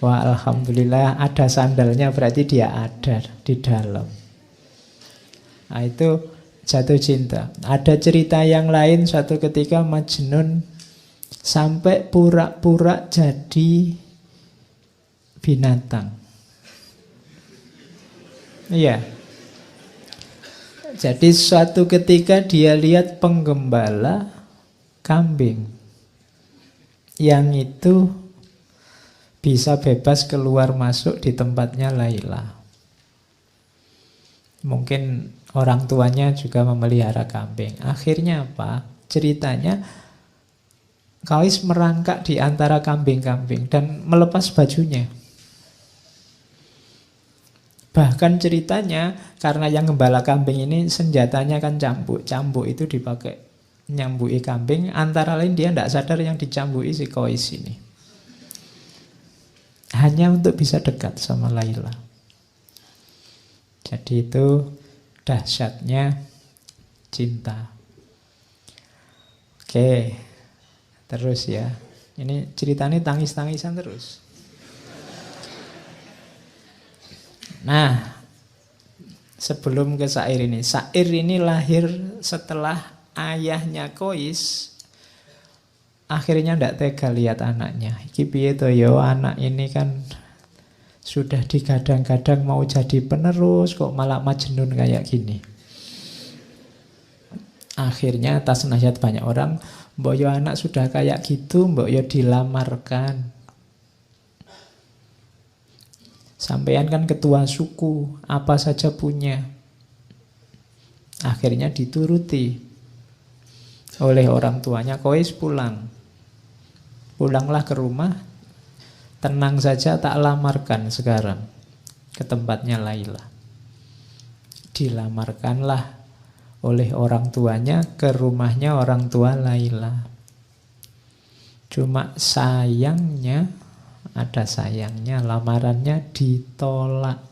Wah, alhamdulillah ada sandalnya, berarti dia ada di dalam. Nah, itu jatuh cinta. Ada cerita yang lain, suatu ketika Majnun sampai pura-pura jadi binatang. Iya. Jadi suatu ketika dia lihat penggembala kambing yang itu bisa bebas keluar masuk di tempatnya Laila. Mungkin orang tuanya juga memelihara kambing. Akhirnya apa? Ceritanya Qais merangkak di antara kambing-kambing dan melepas bajunya. Bahkan ceritanya karena yang gembala kambing ini senjatanya kan cambuk. Cambuk itu dipakai nyambui kambing. Antara lain dia tidak sadar yang dicambui si Qais ini. Hanya untuk bisa dekat sama Laila. Jadi itu dahsyatnya cinta. Oke, terus ya. Ini ceritanya tangis-tangisan terus. Nah, sebelum ke syair ini. Syair ini lahir setelah ayahnya Qais akhirnya tidak tega lihat anaknya. Iki piye to yo, anak ini kan sudah digadang-gadang mau jadi penerus, kok malah Majnun kayak gini. Akhirnya atas nasihat banyak orang, mbok yo anak sudah kayak gitu, mbok yo dilamarkan. Sampean kan ketua suku, apa saja punya. Akhirnya dituruti oleh orang tuanya. Qais pulang. Pulanglah ke rumah, tenang saja, tak lamarkan sekarang ke tempatnya Laila. Dilamarkanlah oleh orang tuanya ke rumahnya orang tua Laila. Cuma sayangnya, ada sayangnya, lamarannya ditolak.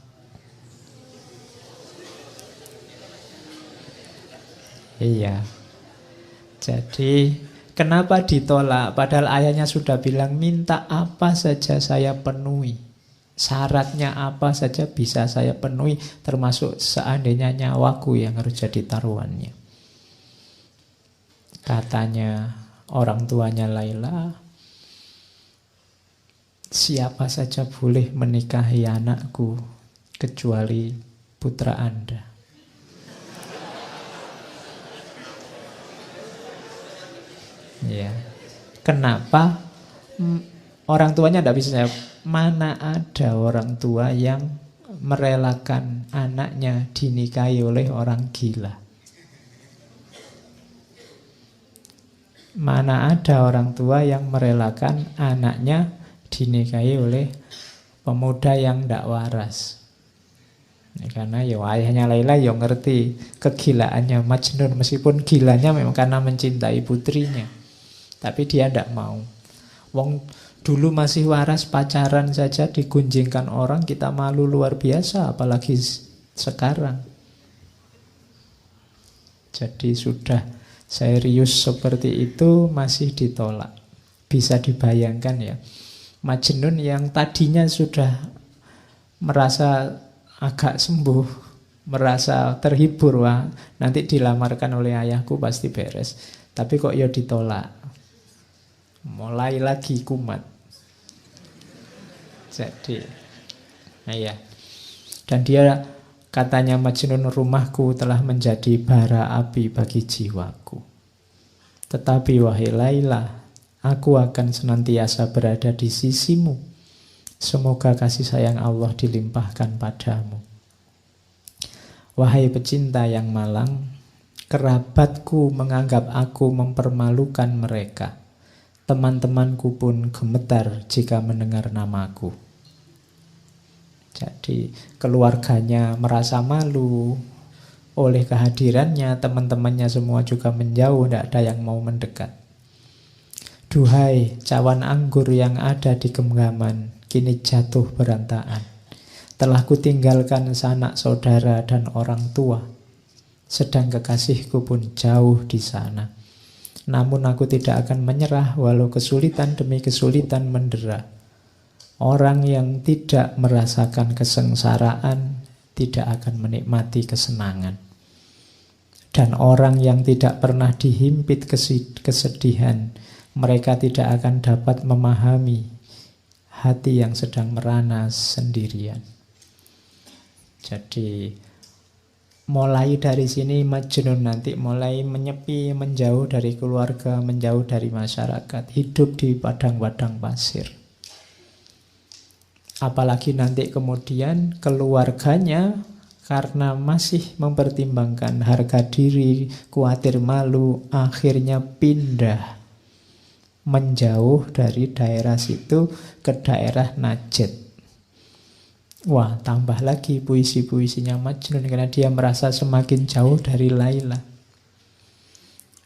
Iya. Jadi kenapa ditolak? Padahal ayahnya sudah bilang, minta apa saja saya penuhi. Syaratnya apa saja bisa saya penuhi, termasuk seandainya nyawaku yang harus jadi taruhannya. Katanya orang tuanya Laila, siapa saja boleh menikahi anakku kecuali putra Anda. Ya. Kenapa? Orang tuanya tidak bisa jawab. Mana ada orang tua yang merelakan anaknya dinikahi oleh orang gila? Mana ada orang tua yang merelakan anaknya dinikahi oleh pemuda yang tidak waras? Karena ya ayahnya Laila ya ngerti kegilaannya Majnun, meskipun gilanya memang karena mencintai putrinya. Tapi dia tidak mau. Wong dulu masih waras, pacaran saja digunjingkan orang, kita malu luar biasa, apalagi sekarang. Jadi sudah serius seperti itu masih ditolak. Bisa dibayangkan ya, Majnun yang tadinya sudah merasa agak sembuh, merasa terhibur, wah nanti dilamarkan oleh ayahku pasti beres. Tapi kok ya ditolak. Mulai lagi kumat. Jadi, nah ya. Dan dia katanya Majnun, rumahku telah menjadi bara api bagi jiwaku. Tetapi wahai Laila, aku akan senantiasa berada di sisimu. Semoga kasih sayang Allah dilimpahkan padamu. Wahai pecinta yang malang, kerabatku menganggap aku mempermalukan mereka. Teman-temanku pun gemetar jika mendengar namaku. Jadi keluarganya merasa malu oleh kehadirannya, teman-temannya semua juga menjauh, tidak ada yang mau mendekat. Duhai cawan anggur yang ada di genggaman, kini jatuh berantakan. Telah kutinggalkan sanak saudara dan orang tua, sedang kekasihku pun jauh di sana. Namun aku tidak akan menyerah walau kesulitan demi kesulitan mendera. Orang yang tidak merasakan kesengsaraan tidak akan menikmati kesenangan. Dan orang yang tidak pernah dihimpit kesedihan, mereka tidak akan dapat memahami hati yang sedang merana sendirian. Jadi mulai dari sini Majnun nanti mulai menyepi, menjauh dari keluarga, menjauh dari masyarakat, hidup di padang-padang pasir. Apalagi nanti kemudian keluarganya karena masih mempertimbangkan harga diri, khawatir malu, akhirnya pindah menjauh dari daerah situ ke daerah Najd. Wah, tambah lagi puisi-puisinya Majnun karena dia merasa semakin jauh dari Laila.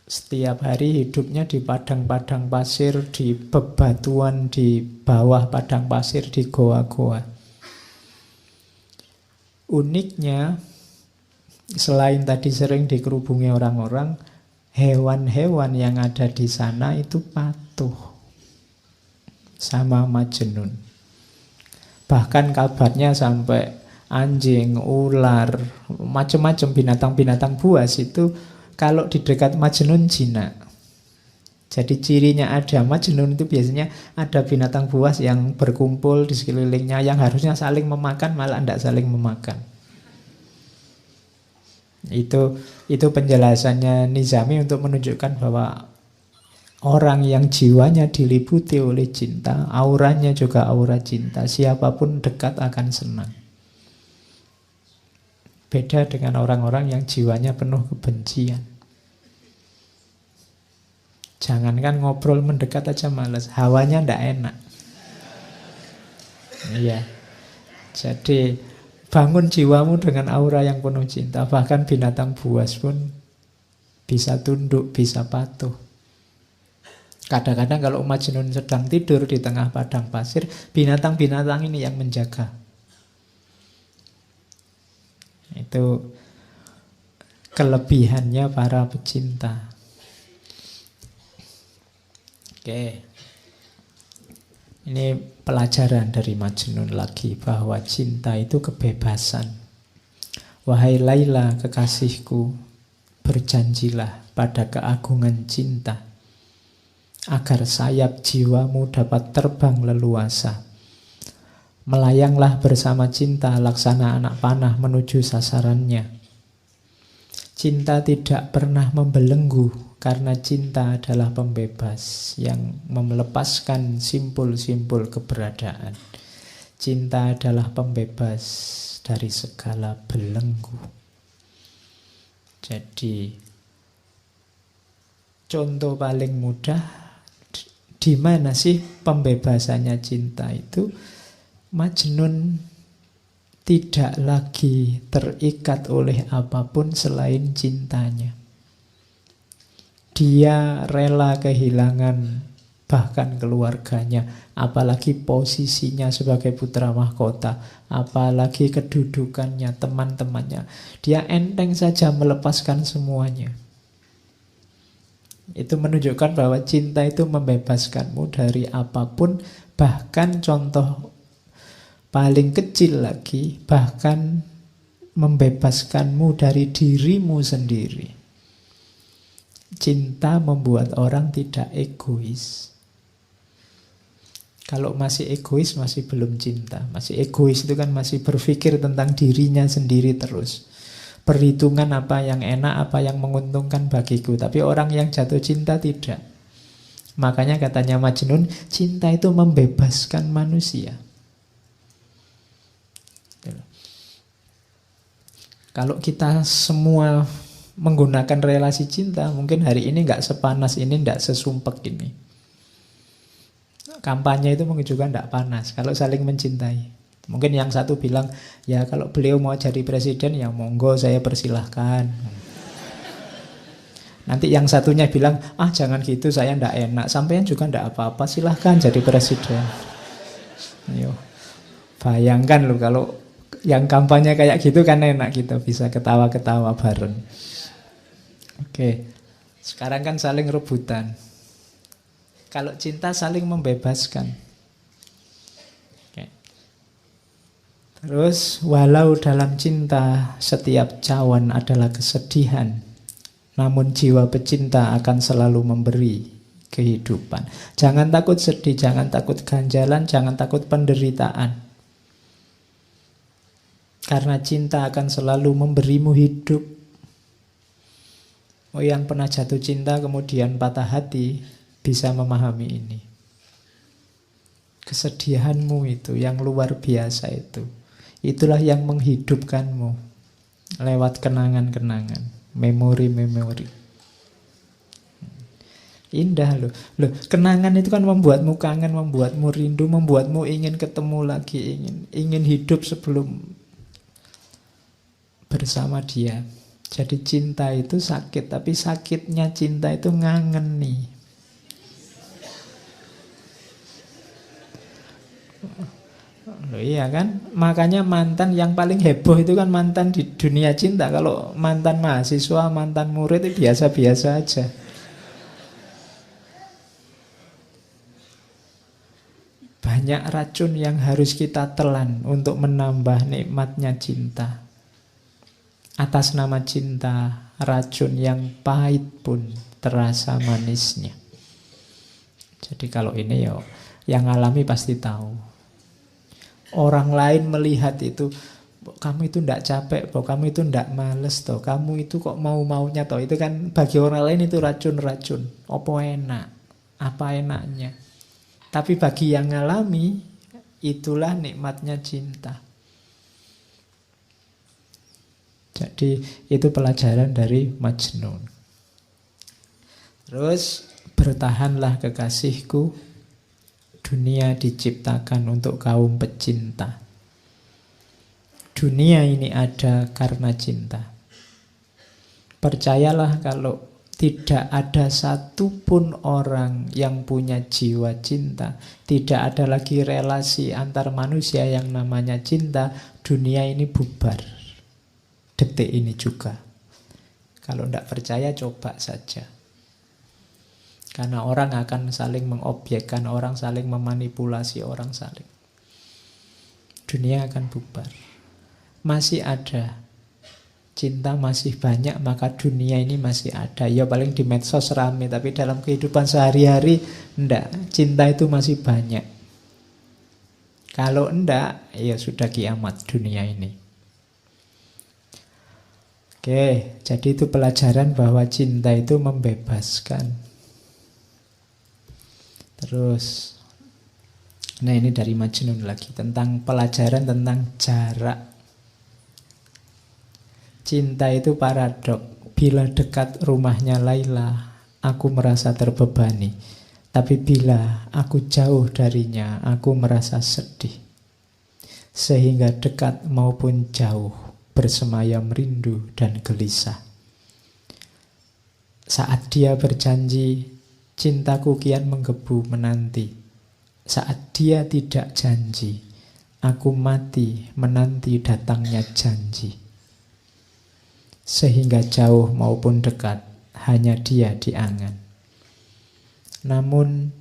Setiap hari hidupnya di padang-padang pasir, di bebatuan, di bawah padang pasir, di goa-goa. Uniknya, selain tadi sering dikerubungi orang-orang, hewan-hewan yang ada di sana itu patuh sama Majnun. Bahkan kabarnya sampai anjing, ular, macam-macam binatang-binatang buas itu kalau di dekat Majnun jinak. Jadi cirinya ada Majnun itu biasanya ada binatang buas yang berkumpul di sekelilingnya yang harusnya saling memakan malah tidak saling memakan. Itu penjelasannya Nizami untuk menunjukkan bahwa orang yang jiwanya diliputi oleh cinta, auranya juga aura cinta. Siapapun dekat akan senang. Beda dengan orang-orang yang jiwanya penuh kebencian. Jangankan ngobrol mendekat aja malas, hawanya ndak enak. Iya. Jadi bangun jiwamu dengan aura yang penuh cinta. Bahkan binatang buas pun bisa tunduk, bisa patuh. Kadang-kadang kalau Majnun sedang tidur di tengah padang pasir, binatang-binatang ini yang menjaga. Itu kelebihannya para pecinta. Oke. Ini pelajaran dari Majnun lagi, bahwa cinta itu kebebasan. Wahai Laila kekasihku, berjanjilah pada keagungan cinta, agar sayap jiwamu dapat terbang leluasa. Melayanglah bersama cinta laksana anak panah menuju sasarannya. Cinta tidak pernah membelenggu karena cinta adalah pembebas yang melepaskan simpul-simpul keberadaan. Cinta adalah pembebas dari segala belenggu. Jadi contoh paling mudah di mana sih pembebasannya cinta itu? Majnun tidak lagi terikat oleh apapun selain cintanya. Dia rela kehilangan bahkan keluarganya, apalagi posisinya sebagai putra mahkota, apalagi kedudukannya, teman-temannya. Dia enteng saja melepaskan semuanya. Itu menunjukkan bahwa cinta itu membebaskanmu dari apapun, bahkan contoh paling kecil lagi, bahkan membebaskanmu dari dirimu sendiri. Cinta membuat orang tidak egois. Kalau masih egois, masih belum cinta. Masih egois itu kan masih berpikir tentang dirinya sendiri terus. Perhitungan apa yang enak, apa yang menguntungkan bagiku. Tapi orang yang jatuh cinta tidak. Makanya katanya Majnun, cinta itu membebaskan manusia. Kalau kita semua menggunakan relasi cinta, mungkin hari ini nggak sepanas ini, nggak sesumpek ini. Kampanye itu menunjukkan nggak panas kalau saling mencintai. Mungkin yang satu bilang, ya kalau beliau mau jadi presiden, ya monggo saya persilahkan. Nanti yang satunya bilang, jangan gitu, saya ndak enak. Sampean juga ndak apa-apa, silahkan jadi presiden. Ayo. Bayangkan loh kalau yang kampanye kayak gitu kan enak, kita bisa ketawa-ketawa bareng. Oke, sekarang kan saling rebutan. Kalau cinta saling membebaskan. Terus walau dalam cinta setiap cawan adalah kesedihan, namun jiwa pecinta akan selalu memberi kehidupan. Jangan takut sedih, jangan takut ganjalan, jangan takut penderitaan. Karena cinta akan selalu memberimu hidup. Oh, yang pernah jatuh cinta kemudian patah hati bisa memahami ini. Kesedihanmu itu yang luar biasa itu. Itulah yang menghidupkanmu lewat kenangan-kenangan, memori-memori. Indah loh. Loh, kenangan itu kan membuatmu kangen, membuatmu rindu, membuatmu ingin ketemu lagi, ingin hidup sebelum bersama dia. Jadi cinta itu sakit, tapi sakitnya cinta itu ngangen nih. Loh, iya kan? Makanya mantan yang paling heboh itu kan mantan di dunia cinta. Kalau mantan mahasiswa, mantan murid itu biasa-biasa aja. Banyak racun yang harus kita telan untuk menambah nikmatnya cinta. Atas nama cinta, racun yang pahit pun terasa manisnya. Jadi kalau ini ya, yang alami pasti tahu. Orang lain melihat itu, kamu itu ndak capek, kamu itu ndak males, toh kamu itu kok mau-maunya, toh itu kan bagi orang lain itu racun-racun. Apa enak, apa enaknya. Tapi bagi yang ngalami, itulah nikmatnya cinta. Jadi itu pelajaran dari Majnun. Terus bertahanlah kekasihku, dunia diciptakan untuk kaum pecinta. Dunia ini ada karena cinta. Percayalah kalau tidak ada satupun orang yang punya jiwa cinta, tidak ada lagi relasi antar manusia yang namanya cinta, dunia ini bubar. Detik ini juga. Kalau tidak percaya, coba saja. Karena orang akan saling mengobjekkan, orang saling memanipulasi, orang saling. Dunia akan bubar. Masih ada. Cinta masih banyak, maka dunia ini masih ada. Ya paling di medsos rame, tapi dalam kehidupan sehari-hari, enggak. Cinta itu masih banyak. Kalau enggak, ya sudah kiamat dunia ini. Oke, jadi itu pelajaran bahwa cinta itu membebaskan. Terus, nah ini dari Majnun lagi, tentang pelajaran tentang jarak. Cinta itu paradok. Bila dekat rumahnya Laila, aku merasa terbebani. Tapi bila aku jauh darinya, aku merasa sedih. Sehingga dekat maupun jauh, bersemayam rindu dan gelisah. Saat dia berjanji, cintaku kian menggebu menanti. Saat dia tidak janji, aku mati menanti datangnya janji. Sehingga jauh maupun dekat, hanya dia di angan. Namun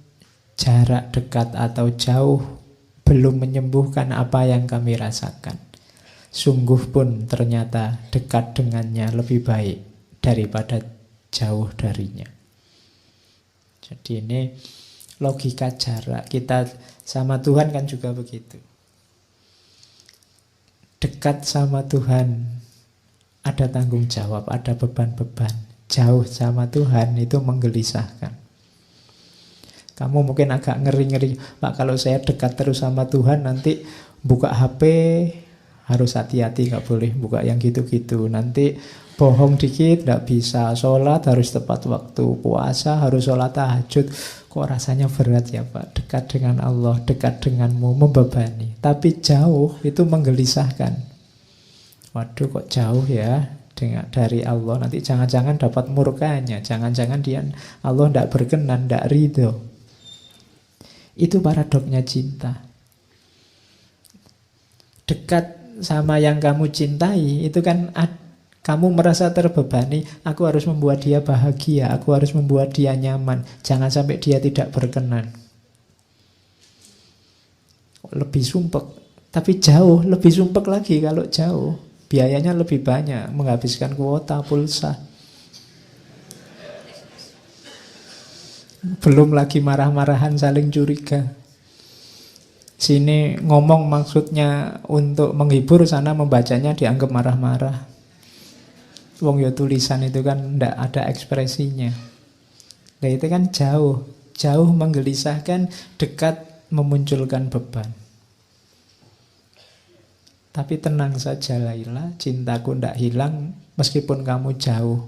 jarak dekat atau jauh belum menyembuhkan apa yang kami rasakan. Sungguh pun ternyata dekat dengannya lebih baik daripada jauh darinya. Jadi ini logika jarak. Kita sama Tuhan kan juga begitu. Dekat sama Tuhan ada tanggung jawab, ada beban-beban. Jauh sama Tuhan itu menggelisahkan. Kamu mungkin agak ngeri-ngeri, Pak, kalau saya dekat terus sama Tuhan nanti buka HP harus hati-hati, gak boleh buka yang gitu-gitu. Nanti bohong dikit gak bisa, sholat harus tepat waktu, puasa harus sholat tahajud. Kok rasanya berat ya Pak? Dekat dengan Allah, dekat denganmu, membebani. Tapi jauh itu menggelisahkan. Waduh kok jauh ya dari Allah. Nanti jangan-jangan dapat murkanya, jangan-jangan dia Allah tidak berkenan, tidak ridho. Itu paradoknya cinta. Dekat sama yang kamu cintai itu kan kamu merasa terbebani. Aku harus membuat dia bahagia, aku harus membuat dia nyaman, jangan sampai dia tidak berkenan. Lebih sumpek Tapi jauh, lebih sumpek lagi kalau jauh. Biayanya lebih banyak, menghabiskan kuota, pulsa. Belum lagi marah-marahan saling curiga. Sini ngomong maksudnya untuk menghibur, sana membacanya dianggap marah-marah. Wong ya tulisan itu kan ndak ada ekspresinya. Nah itu kan jauh. Jauh menggelisahkan, dekat memunculkan beban. Tapi tenang saja Laila, cintaku ndak hilang meskipun kamu jauh.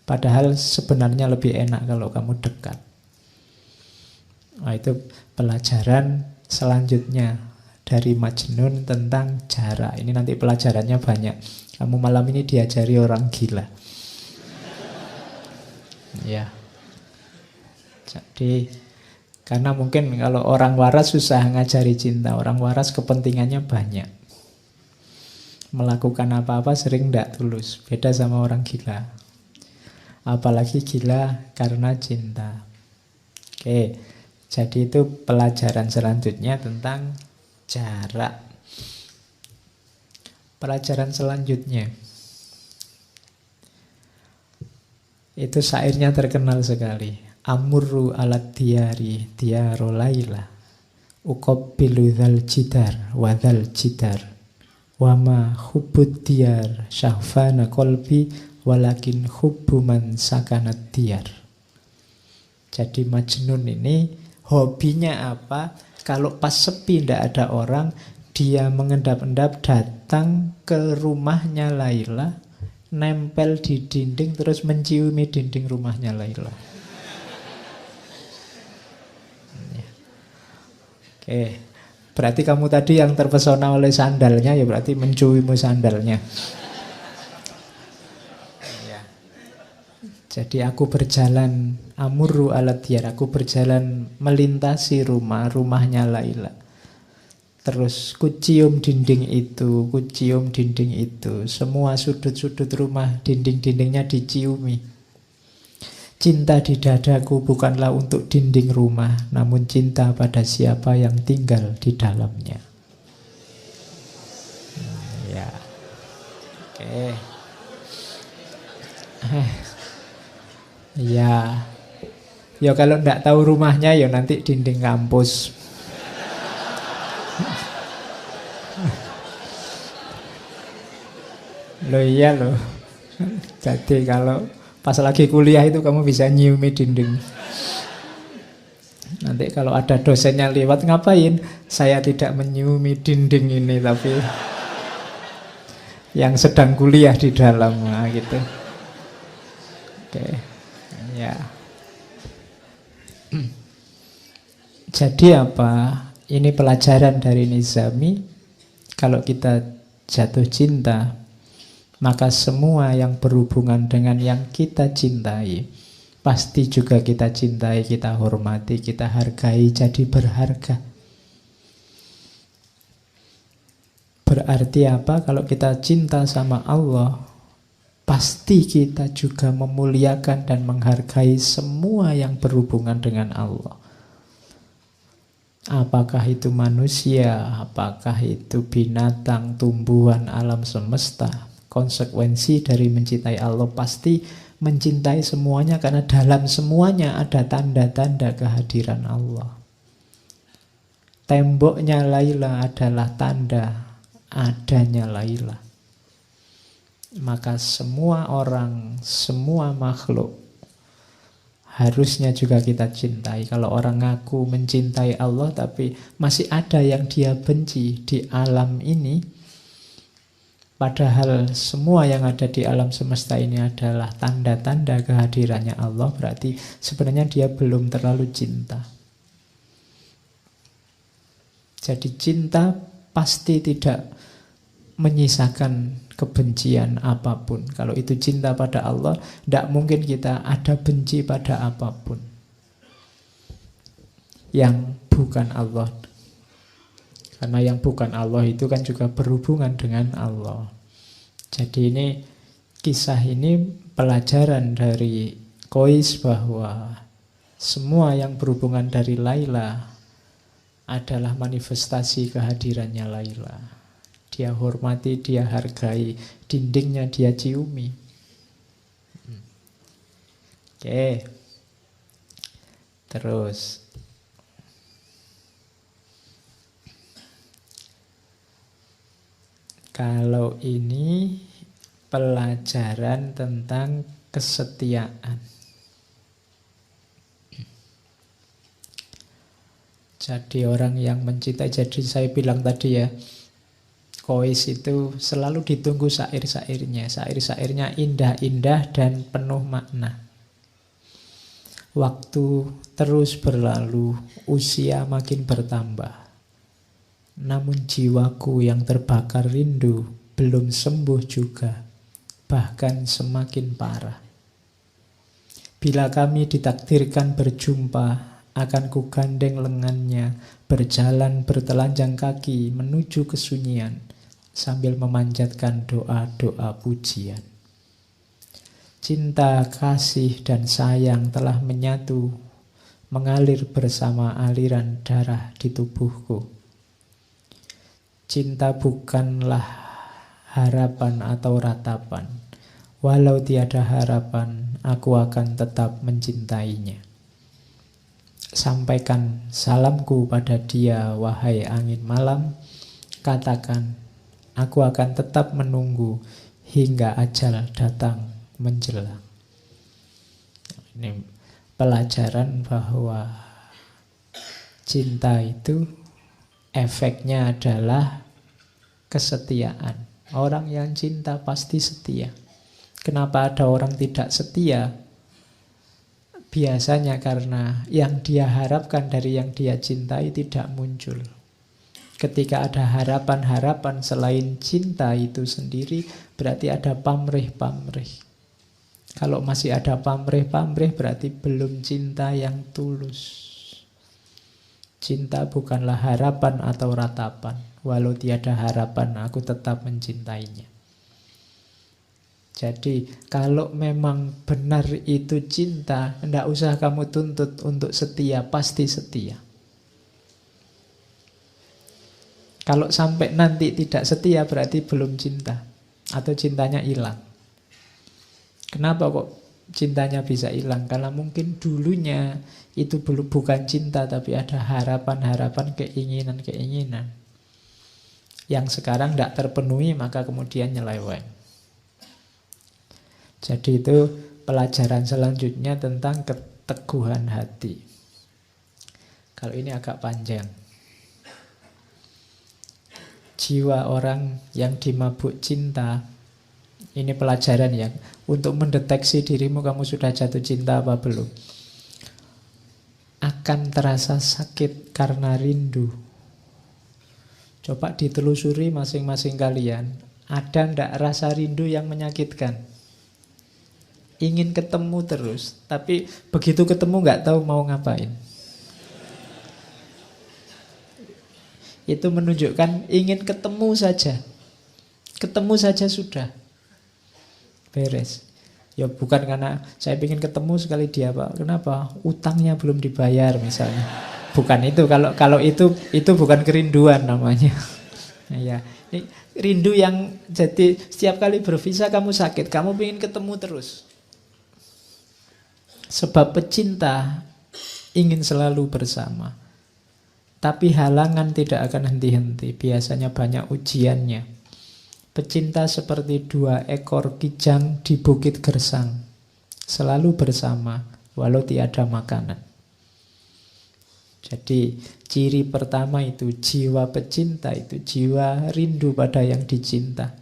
Padahal sebenarnya lebih enak kalau kamu dekat. Nah, itu pelajaran selanjutnya dari Majnun tentang jarak. Ini nanti pelajarannya banyak. Kamu malam ini diajari orang gila. Ya. Jadi karena mungkin kalau orang waras susah ngajari cinta. Orang waras kepentingannya banyak. Melakukan apa-apa sering tidak tulus. Beda sama orang gila. Apalagi gila karena cinta. Oke, jadi itu pelajaran selanjutnya tentang jarak. Pelajaran selanjutnya itu syairnya terkenal sekali. Amurru alat diyari diyaro Laila uqabbilu dzal jidar wa dzal jidar wa ma hubbud diyar syahfana qalbi walakin hubbu man sakanat diyar. Jadi Majnun ini hobinya apa? Kalau pas sepi tidak ada orang, dia mengendap-endap datang ke rumahnya Laila, nempel di dinding terus menciumi dinding rumahnya Laila. Oke, berarti kamu tadi yang terpesona oleh sandalnya, ya berarti menciumi sandalnya. Jadi aku berjalan amurru alat diyar, aku berjalan melintasi rumahnya Laila. Terus kucium dinding itu, kucium dinding itu. Semua sudut-sudut rumah, dinding-dindingnya diciumi. Cinta di dadaku bukanlah untuk dinding rumah, namun cinta pada siapa yang tinggal di dalamnya. Ya, oke. Ya kalau ndak tahu rumahnya ya nanti dinding kampus. Loh iya loh. Jadi kalau pas lagi kuliah itu kamu bisa nyiumi dinding. Nanti kalau ada dosennya lewat, ngapain? Saya tidak menyiumi dinding ini, tapi yang sedang kuliah di dalam, nah, gitu. Oke, ya. Jadi apa? Ini pelajaran dari Nizami. Kalau kita jatuh cinta, maka semua yang berhubungan dengan yang kita cintai pasti juga kita cintai, kita hormati, kita hargai, jadi berharga. Berarti apa? Kalau kita cinta sama Allah, pasti kita juga memuliakan dan menghargai semua yang berhubungan dengan Allah. Apakah itu manusia, apakah itu binatang, tumbuhan, alam semesta. Konsekuensi dari mencintai Allah pasti mencintai semuanya, karena dalam semuanya ada tanda-tanda kehadiran Allah. Temboknya Laila adalah tanda adanya Laila. Maka semua orang, semua makhluk harusnya juga kita cintai. Kalau orang ngaku mencintai Allah tapi masih ada yang dia benci di alam ini, padahal semua yang ada di alam semesta ini adalah tanda-tanda kehadirannya Allah, berarti sebenarnya dia belum terlalu cinta. Jadi cinta pasti tidak menyisakan kebencian apapun. Kalau itu cinta pada Allah, tidak mungkin kita ada benci pada apapun yang bukan Allah. Karena yang bukan Allah itu kan juga berhubungan dengan Allah. Jadi ini, kisah ini pelajaran dari Qais bahwa semua yang berhubungan dari Laila adalah manifestasi kehadirannya Laila. Dia hormati, dia hargai, dindingnya dia ciumi. Oke. Terus kalau ini pelajaran tentang kesetiaan. Jadi orang yang mencintai, jadi saya bilang tadi ya, Kois itu selalu ditunggu syair-syairnya. Syair-syairnya indah-indah dan penuh makna. Waktu terus berlalu, usia makin bertambah. Namun jiwaku yang terbakar rindu belum sembuh juga, bahkan semakin parah. Bila kami ditakdirkan berjumpa, akan kugandeng lengannya, berjalan bertelanjang kaki menuju kesunyian, sambil memanjatkan doa-doa pujian. Cinta, kasih, dan sayang telah menyatu, mengalir bersama aliran darah di tubuhku. Cinta bukanlah harapan atau ratapan. Walau tiada harapan, aku akan tetap mencintainya. Sampaikan salamku pada dia, wahai angin malam. Katakan, aku akan tetap menunggu hingga ajal datang menjelang. Ini pelajaran bahwa cinta itu efeknya adalah kesetiaan. Orang yang cinta pasti setia. Kenapa ada orang tidak setia? Biasanya karena yang dia harapkan dari yang dia cintai tidak muncul. Ketika ada harapan-harapan selain cinta itu sendiri, berarti ada pamrih-pamrih. Kalau masih ada pamrih-pamrih, berarti belum cinta yang tulus. Cinta bukanlah harapan atau ratapan. Walau tiada harapan, aku tetap mencintainya. Jadi kalau memang benar itu cinta, tidak usah kamu tuntut untuk setia, pasti setia. Kalau sampai nanti tidak setia berarti belum cinta, atau cintanya hilang. Kenapa kok cintanya bisa hilang? Karena mungkin dulunya itu belum, bukan cinta, tapi ada harapan-harapan, keinginan-keinginan yang sekarang tidak terpenuhi, maka kemudian nyeleweng. Jadi itu pelajaran selanjutnya tentang keteguhan hati. Kalau ini agak panjang. Jiwa orang yang dimabuk cinta, ini pelajaran ya, untuk mendeteksi dirimu kamu sudah jatuh cinta apa belum. Akan terasa sakit karena rindu. Coba ditelusuri masing-masing kalian, ada ndak rasa rindu yang menyakitkan? Ingin ketemu terus, tapi begitu ketemu nggak tahu mau ngapain. Itu menunjukkan ingin ketemu saja. Ketemu saja sudah beres. Ya bukan karena saya ingin ketemu sekali dia Pak. Kenapa? Utangnya belum dibayar misalnya. Bukan itu. Kalau itu bukan kerinduan namanya. Ya, ini rindu yang jadi setiap kali bervisa kamu sakit, kamu ingin ketemu terus. Sebab pecinta ingin selalu bersama. Tapi halangan tidak akan henti-henti. Biasanya banyak ujiannya. Pecinta seperti dua ekor kijang di bukit gersang. Selalu bersama, walau tiada makanan. Jadi ciri pertama itu jiwa pecinta, itu jiwa rindu pada yang dicinta.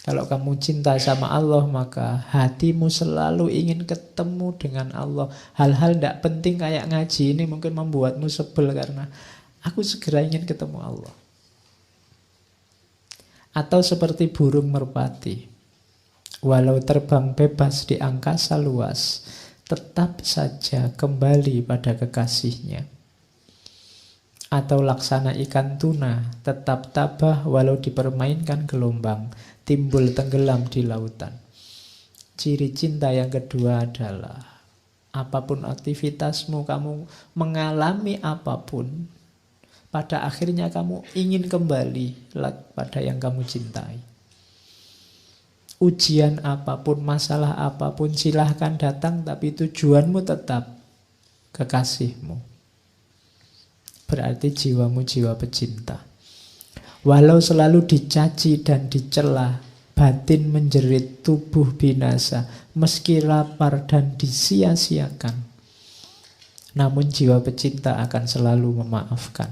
Kalau kamu cinta sama Allah, maka hatimu selalu ingin ketemu dengan Allah. Hal-hal tidak penting kayak ngaji ini mungkin membuatmu sebel karena aku segera ingin ketemu Allah. Atau seperti burung merpati, walau terbang bebas di angkasa luas, tetap saja kembali pada kekasihnya. Atau laksana ikan tuna, tetap tabah walau dipermainkan gelombang, timbul tenggelam di lautan. Ciri cinta yang kedua adalah apapun aktivitasmu, kamu mengalami apapun, pada akhirnya kamu ingin kembali pada yang kamu cintai. Ujian apapun, masalah apapun, silahkan datang, tapi tujuanmu tetap kekasihmu. Berarti jiwamu jiwa pecinta. Walau selalu dicaci dan dicela, batin menjerit, tubuh binasa, meski lapar dan disia-siakan, namun jiwa pecinta akan selalu memaafkan.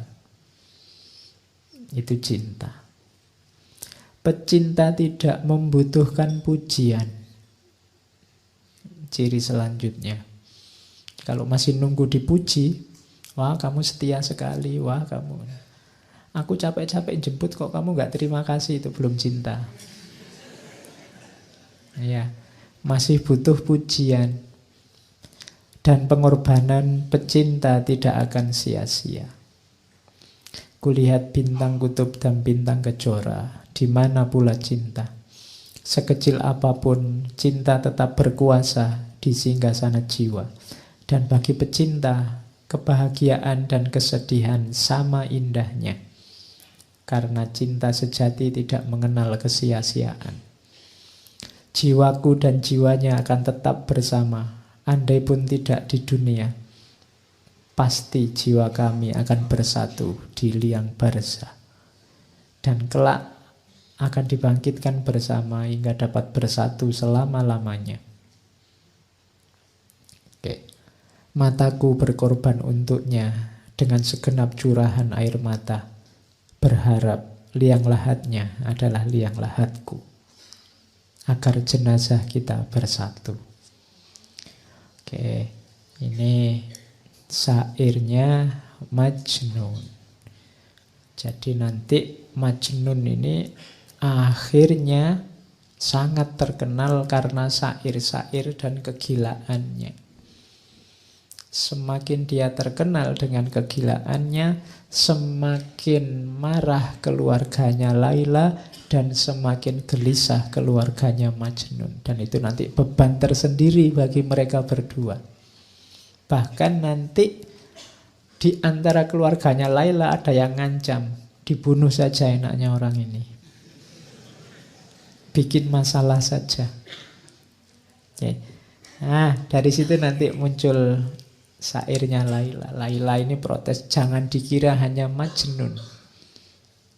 Itu cinta. Pecinta tidak membutuhkan pujian. Ciri selanjutnya, kalau masih nunggu dipuji, wah kamu setia sekali, wah kamu, aku capek-capek jemput kok kamu gak terima kasih, itu belum cinta. Ya, masih butuh pujian. Dan pengorbanan pecinta tidak akan sia-sia. Kulihat bintang kutub dan bintang kejora, di mana pula cinta. Sekecil apapun, cinta tetap berkuasa di singgasana jiwa. Dan bagi pecinta, kebahagiaan dan kesedihan sama indahnya. Karena cinta sejati tidak mengenal kesia-siaan. Jiwaku dan jiwanya akan tetap bersama, andai pun tidak di dunia. Pasti jiwa kami akan bersatu di liang barza. Dan kelak akan dibangkitkan bersama hingga dapat bersatu selama-lamanya. Oke. Mataku berkorban untuknya dengan segenap curahan air mata. Berharap liang lahatnya adalah liang lahatku, agar jenazah kita bersatu. Oke, ini syairnya Majnun. Jadi nanti Majnun ini akhirnya sangat terkenal karena syair-syair dan kegilaannya. Semakin dia terkenal dengan kegilaannya, semakin marah keluarganya Laila dan semakin gelisah keluarganya Majnun. Dan itu nanti beban tersendiri bagi mereka berdua. Bahkan nanti di antara keluarganya Laila ada yang ngancam, dibunuh saja enaknya orang ini, bikin masalah saja. Oke. Nah, dari situ nanti muncul syairnya Laila. Laila ini protes, jangan dikira hanya Majnun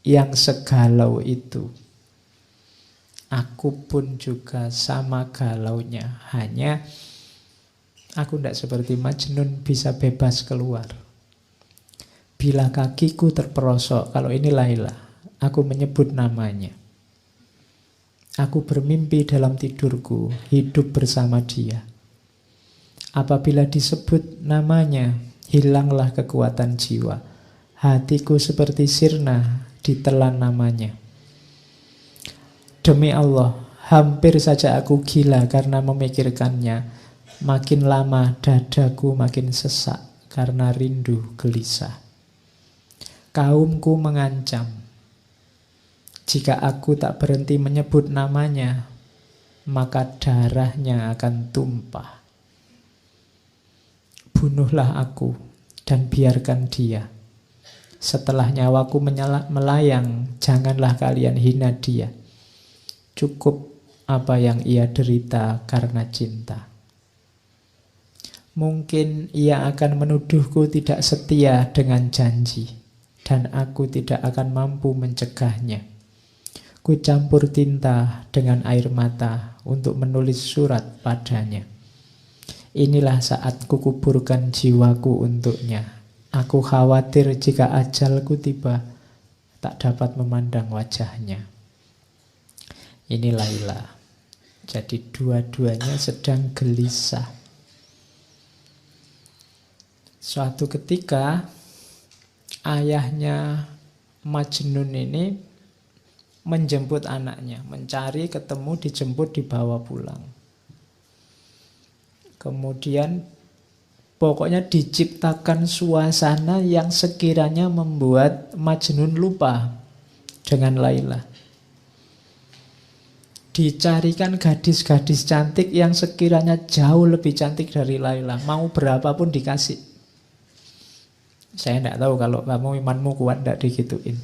yang segalau itu. Aku pun juga sama galaunya, hanya aku tidak seperti Majnun bisa bebas keluar. Bila kakiku terperosok, kalau ini Laila, aku menyebut namanya. Aku bermimpi dalam tidurku, hidup bersama dia. Apabila disebut namanya, hilanglah kekuatan jiwa. Hatiku seperti sirna ditelan namanya. Demi Allah, hampir saja aku gila karena memikirkannya. Makin lama dadaku makin sesak karena rindu gelisah. Kaumku mengancam, jika aku tak berhenti menyebut namanya, maka darahnya akan tumpah. Bunuhlah aku dan biarkan dia. Setelah nyawaku melayang, janganlah kalian hina dia. Cukup apa yang ia derita karena cinta. Mungkin ia akan menuduhku tidak setia dengan janji, dan aku tidak akan mampu mencegahnya. Ku campur tinta dengan air mata untuk menulis surat padanya. Inilah saat kukuburkan jiwaku untuknya. Aku khawatir jika ajalku tiba, tak dapat memandang wajahnya. Ini Laila. Jadi dua-duanya sedang gelisah. Suatu ketika ayahnya Majnun ini menjemput anaknya, mencari, ketemu, dijemput, dibawa pulang. Kemudian pokoknya diciptakan suasana yang sekiranya membuat Majnun lupa dengan Laila. Dicarikan gadis-gadis cantik yang sekiranya jauh lebih cantik dari Laila. Mau berapapun dikasih. Saya tidak tahu kalau kamu imanmu kuat tidak digituin.